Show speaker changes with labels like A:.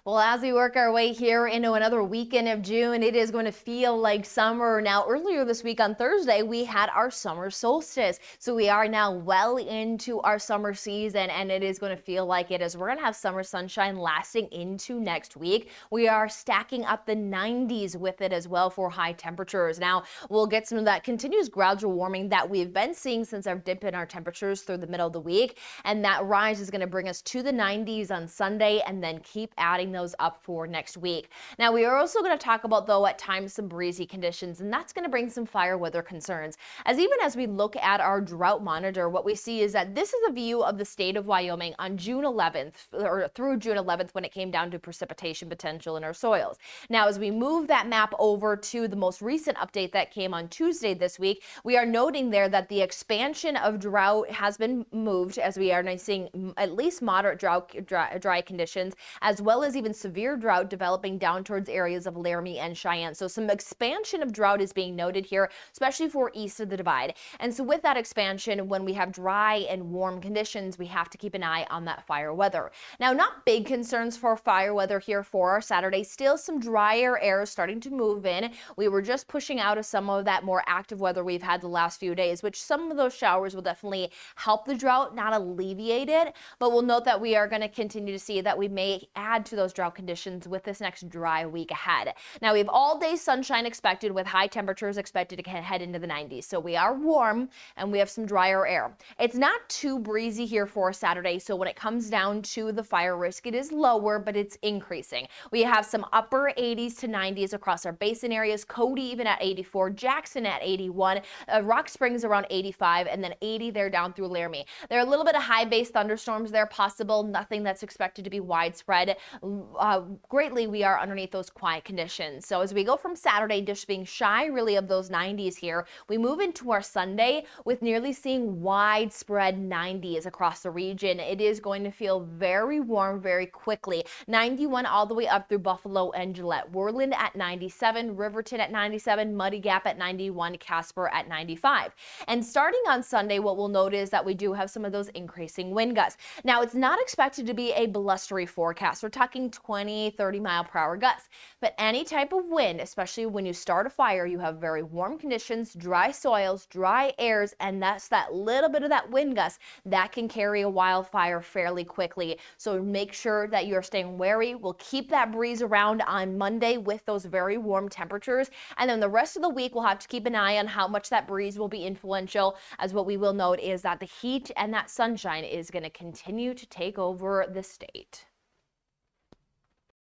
A: Well, as we work our way here into another weekend of June, it is going to feel like summer. Now, earlier this week on Thursday, we had our summer solstice. So we are now well into our summer season, and it is going to feel like it as we're going to have summer sunshine lasting into next week. We are stacking up the 90s with it as well for high temperatures. Now, we'll get some of that continuous gradual warming that we've been seeing since our dip in our temperatures through the middle of the week. And that rise is going to bring us to the 90s on Sunday and then keep adding those up for next week. Now, we are also going to talk about, though, at times some breezy conditions, and that's going to bring some fire weather concerns. As even as we look at our drought monitor, what we see is that this is a view of the state of Wyoming on June 11th, or through June 11th, when it came down to precipitation potential in our soils. Now, as we move that map over to the most recent update that came on Tuesday this week, we are noting there that the expansion of drought has been moved, as we are now seeing at least moderate dry conditions, as well as even severe drought developing down towards areas of Laramie and Cheyenne. So some expansion of drought is being noted here, especially for east of the divide. And so with that expansion, when we have dry and warm conditions, we have to keep an eye on that fire weather. Now, not big concerns for fire weather here for our Saturday. Still some drier air starting to move in. We were just pushing out of some of that more active weather we've had the last few days, which some of those showers will definitely help the drought, not alleviate it. But we'll note that we are going to continue to see that we may add to those drought conditions with this next dry week ahead. Now, we have all day sunshine expected with high temperatures expected to head into the 90s. So we are warm and we have some drier air. It's not too breezy here for Saturday. So when it comes down to the fire risk, it is lower, but it's increasing. We have some upper 80s to 90s across our basin areas. Cody even at 84, Jackson at 81, Rock Springs around 85, and then 80 there down through Laramie. There are a little bit of high base thunderstorms there possible. Nothing that's expected to be widespread. Greatly, we are underneath those quiet conditions. So as we go from Saturday just being shy really of those 90s here, we move into our Sunday with nearly seeing widespread 90s across the region. It is going to feel very warm very quickly. 91 all the way up through Buffalo and Gillette. Worland at 97, Riverton at 97, Muddy Gap at 91, Casper at 95. And starting on Sunday, what we'll note is that we do have some of those increasing wind gusts. Now, it's not expected to be a blustery forecast. We're talking 20-30-mile-per-hour gusts. But any type of wind, especially when you start a fire, you have very warm conditions, dry soils, dry airs, and that's that little bit of that wind gust that can carry a wildfire fairly quickly. So make sure that you're staying wary. We'll keep that breeze around on Monday with those very warm temperatures. And then the rest of the week, we'll have to keep an eye on how much that breeze will be influential, as what we will note is that the heat and that sunshine is going to continue to take over the state.